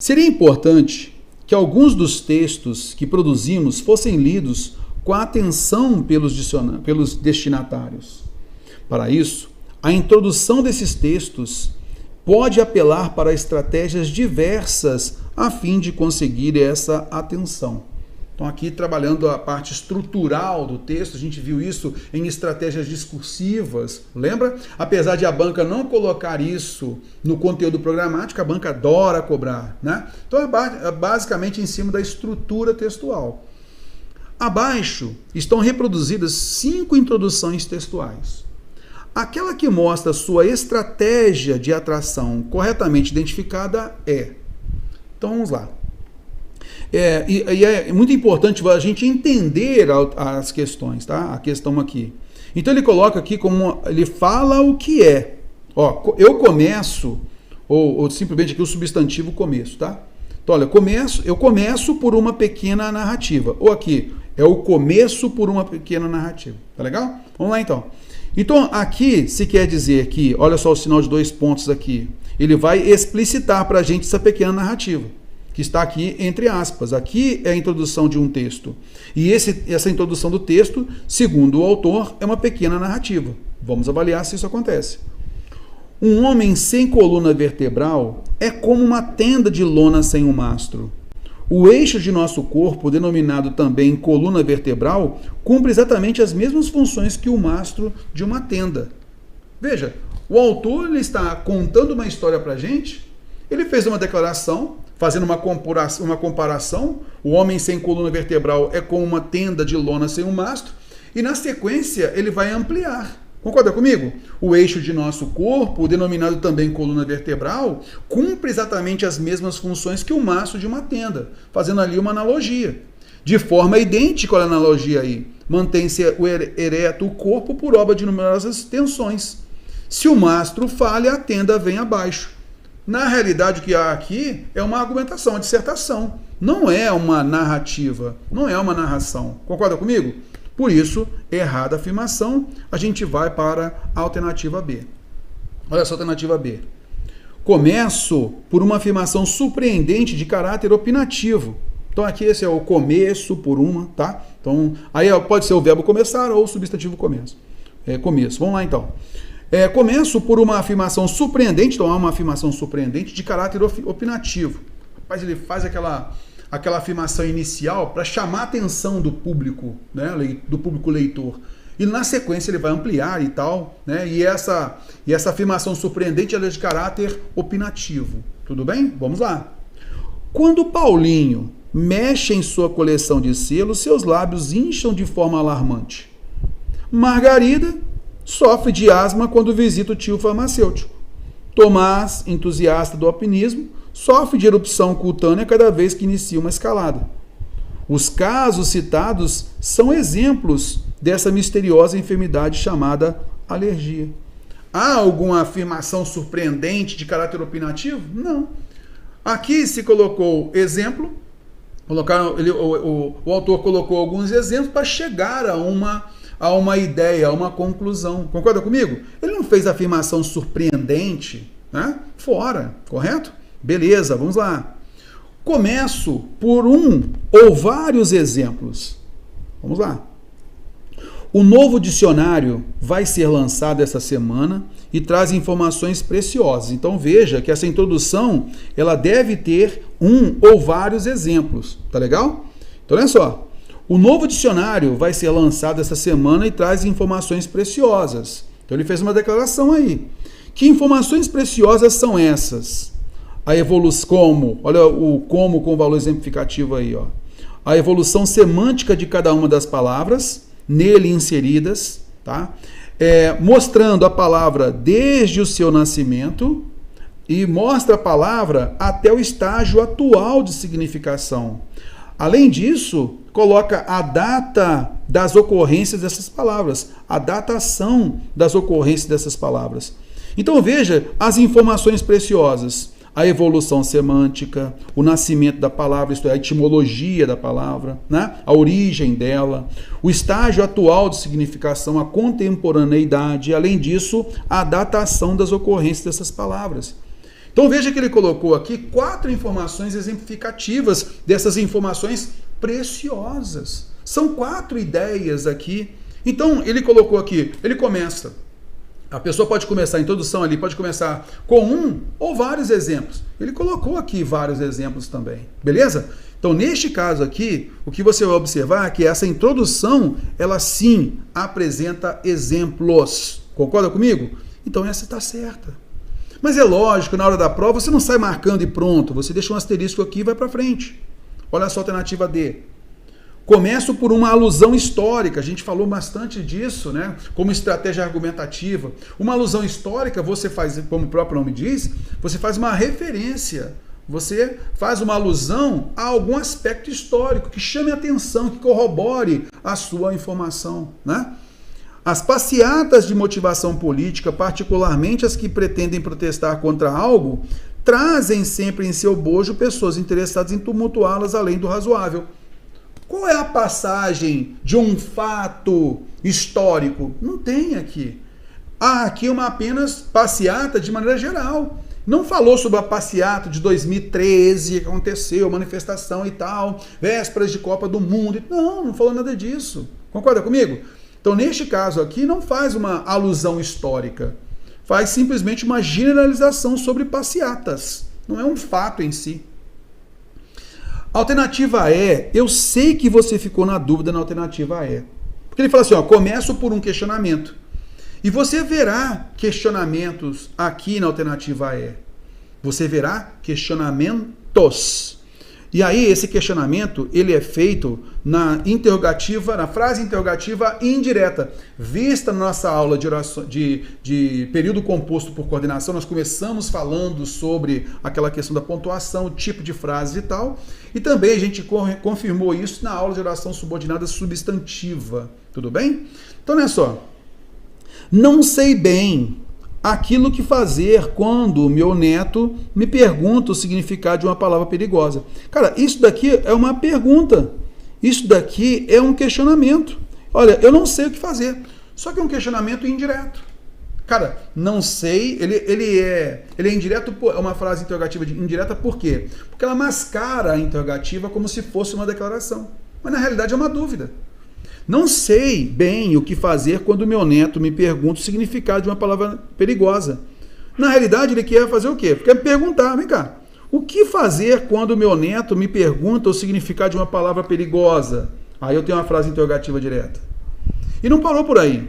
Seria importante que alguns dos textos que produzimos fossem lidos com atenção pelos destinatários. Para isso, a introdução desses textos pode apelar para estratégias diversas a fim de conseguir essa atenção. Então, aqui trabalhando a parte estrutural do texto, a gente viu isso em estratégias discursivas, lembra? Apesar de a banca não colocar isso no conteúdo programático, a banca adora cobrar, né? Então, é basicamente em cima da estrutura textual. Abaixo estão reproduzidas 5 introduções textuais. Aquela que mostra sua estratégia de atração corretamente identificada é. Então, vamos lá. É muito importante a gente entender as questões, tá? A questão aqui. Então ele coloca aqui como ele fala o que é. Ó, eu começo, ou simplesmente aqui o substantivo começo, tá? Então, olha, eu começo por uma pequena narrativa. Ou aqui, é o começo por uma pequena narrativa. Tá legal? Vamos lá então. Então aqui se quer dizer que, olha só o sinal de 2 pontos aqui. Ele vai explicitar para a gente essa pequena narrativa, que está aqui entre aspas. Aqui é a introdução de um texto. E essa introdução do texto, segundo o autor, é uma pequena narrativa. Vamos avaliar se isso acontece. Um homem sem coluna vertebral é como uma tenda de lona sem um mastro. O eixo de nosso corpo, denominado também coluna vertebral, cumpre exatamente as mesmas funções que o mastro de uma tenda. Veja, o autor ele está contando uma história para a gente, ele fez uma declaração, fazendo uma comparação, o homem sem coluna vertebral é como uma tenda de lona sem um mastro, e na sequência ele vai ampliar. Concorda comigo? O eixo de nosso corpo, denominado também coluna vertebral, cumpre exatamente as mesmas funções que o mastro de uma tenda, fazendo ali uma analogia. De forma idêntica à analogia aí, mantém-se ereto o corpo por obra de numerosas tensões. Se o mastro falha, a tenda vem abaixo. Na realidade, o que há aqui é uma argumentação, uma dissertação. Não é uma narrativa, não é uma narração. Concorda comigo? Por isso, errada a afirmação, a gente vai para a alternativa B. Olha só a alternativa B. Começo por uma afirmação surpreendente de caráter opinativo. Então aqui esse é o começo por uma, tá? Então aí pode ser o verbo começar ou o substantivo começo. Começo. Vamos lá então. Começo por uma afirmação surpreendente, então é uma afirmação surpreendente de caráter opinativo. Rapaz, ele faz aquela afirmação inicial para chamar a atenção do público, né, do público leitor. E na sequência ele vai ampliar e tal, né, e essa afirmação surpreendente ela é de caráter opinativo. Tudo bem? Vamos lá. Quando Paulinho mexe em sua coleção de selos, seus lábios incham de forma alarmante. Margarida sofre de asma quando visita o tio farmacêutico. Tomás, entusiasta do alpinismo, sofre de erupção cutânea cada vez que inicia uma escalada. Os casos citados são exemplos dessa misteriosa enfermidade chamada alergia. Há alguma afirmação surpreendente de caráter opinativo? Não. Aqui se colocou exemplo, o autor colocou alguns exemplos para chegar a uma ideia, a uma conclusão. Concorda comigo? Ele não fez afirmação surpreendente, né? Fora, correto? Beleza, vamos lá. Começo por um ou vários exemplos. Vamos lá. O novo dicionário vai ser lançado essa semana e traz informações preciosas. Então veja que essa introdução ela deve ter um ou vários exemplos. Tá legal? Então olha só. O novo dicionário vai ser lançado essa semana e traz informações preciosas. Então ele fez uma declaração aí. Que informações preciosas são essas? A evolução, olha o como com o valor exemplificativo aí, ó. A evolução semântica de cada uma das palavras nele inseridas, tá? Mostrando a palavra desde o seu nascimento e mostra a palavra até o estágio atual de significação. Além disso, coloca a data das ocorrências dessas palavras, a datação das ocorrências dessas palavras. Então veja as informações preciosas. A evolução semântica, o nascimento da palavra, isto é, a etimologia da palavra, né? A origem dela, o estágio atual de significação, a contemporaneidade, além disso, a datação das ocorrências dessas palavras. Então veja que ele colocou aqui 4 informações exemplificativas dessas informações preciosas. São 4 ideias aqui. Então ele colocou aqui, ele começa. A pessoa pode começar, a introdução ali pode começar com um ou vários exemplos. Ele colocou aqui vários exemplos também, beleza? Então, neste caso aqui, o que você vai observar é que essa introdução, ela sim apresenta exemplos. Concorda comigo? Então, essa está certa. Mas é lógico, na hora da prova, você não sai marcando e pronto. Você deixa um asterisco aqui e vai para frente. Olha só a alternativa D. Começo por uma alusão histórica. A gente falou bastante disso, né? Como estratégia argumentativa. Uma alusão histórica, você faz, como o próprio nome diz, você faz uma referência. Você faz uma alusão a algum aspecto histórico que chame a atenção, que corrobore a sua informação, né? As passeatas de motivação política, particularmente as que pretendem protestar contra algo, trazem sempre em seu bojo pessoas interessadas em tumultuá-las além do razoável. Qual é a passagem de um fato histórico? Não tem aqui. Aqui é uma apenas passeata de maneira geral. Não falou sobre a passeata de 2013, que aconteceu, manifestação e tal, vésperas de Copa do Mundo. Não falou nada disso. Concorda comigo? Então, neste caso aqui, não faz uma alusão histórica. Faz simplesmente uma generalização sobre passeatas. Não é um fato em si. Alternativa E, eu sei que você ficou na dúvida na alternativa E. Porque ele fala assim, ó, começo por um questionamento. E você verá questionamentos aqui na alternativa E. Você verá questionamentos. E aí, esse questionamento, ele é feito na interrogativa, na frase interrogativa indireta. Vista na nossa aula de período composto por coordenação, nós começamos falando sobre aquela questão da pontuação, o tipo de frase e tal. E também a gente confirmou isso na aula de oração subordinada substantiva. Tudo bem? Então, olha só. Não sei bem aquilo que fazer quando o meu neto me pergunta o significado de uma palavra perigosa. Cara, isso daqui é uma pergunta. Isso daqui é um questionamento. Olha, eu não sei o que fazer. Só que é um questionamento indireto. Cara, não sei, ele é indireto, é uma frase interrogativa indireta por quê? Porque ela mascara a interrogativa como se fosse uma declaração. Mas na realidade é uma dúvida. Não sei bem o que fazer quando meu neto me pergunta o significado de uma palavra perigosa. Na realidade, ele quer fazer o quê? Quer me perguntar, vem cá, o que fazer quando meu neto me pergunta o significado de uma palavra perigosa? Aí eu tenho uma frase interrogativa direta. E não parou por aí.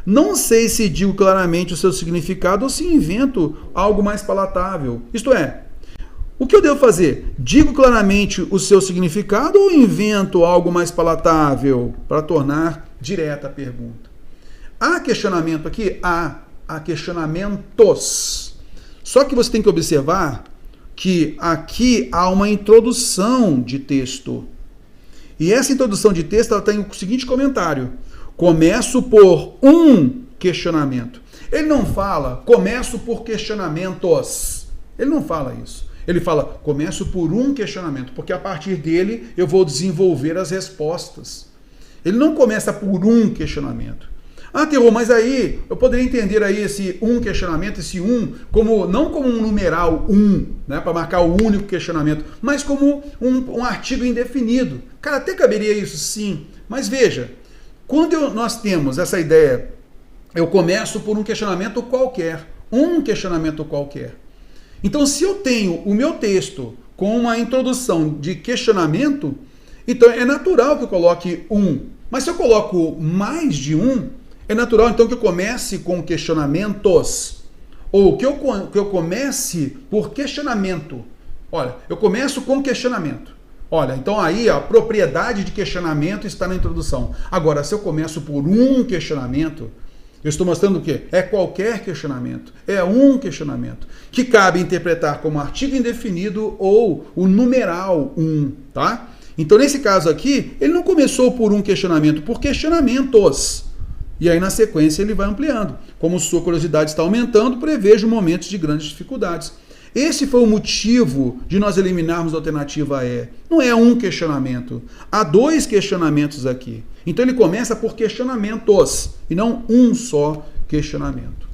Não sei se digo claramente o seu significado ou se invento algo mais palatável. Isto é, o que eu devo fazer? Digo claramente o seu significado ou invento algo mais palatável para tornar direta a pergunta? Há questionamento aqui? Há questionamentos. Só que você tem que observar que aqui há uma introdução de texto. E essa introdução de texto ela tem o seguinte comentário. Começo por um questionamento. Ele não fala, começo por questionamentos. Ele não fala isso. Ele fala, começo por um questionamento, porque a partir dele eu vou desenvolver as respostas. Ele não começa por um questionamento. Ah, Terror, mas aí eu poderia entender aí esse um questionamento, esse um, como, não como um numeral um, né, para marcar o único questionamento, mas como um artigo indefinido. Cara, até caberia isso sim, mas veja, quando nós temos essa ideia, eu começo por um questionamento qualquer, um questionamento qualquer. Então, se eu tenho o meu texto com uma introdução de questionamento, então é natural que eu coloque um. Mas se eu coloco mais de um, é natural então que eu comece com questionamentos. Ou que eu comece por questionamento. Olha, eu começo com questionamento. Olha, então aí a propriedade de questionamento está na introdução. Agora, se eu começo por um questionamento, eu estou mostrando o quê? É qualquer questionamento. É um questionamento. Que cabe interpretar como artigo indefinido ou o numeral um, tá? Então, nesse caso aqui, ele não começou por um questionamento, por questionamentos. E aí, na sequência, ele vai ampliando. Como sua curiosidade está aumentando, prevejo momentos de grandes dificuldades. Esse foi o motivo de nós eliminarmos a alternativa E. Não é um questionamento. Há dois questionamentos aqui. Então ele começa por questionamentos e não um só questionamento.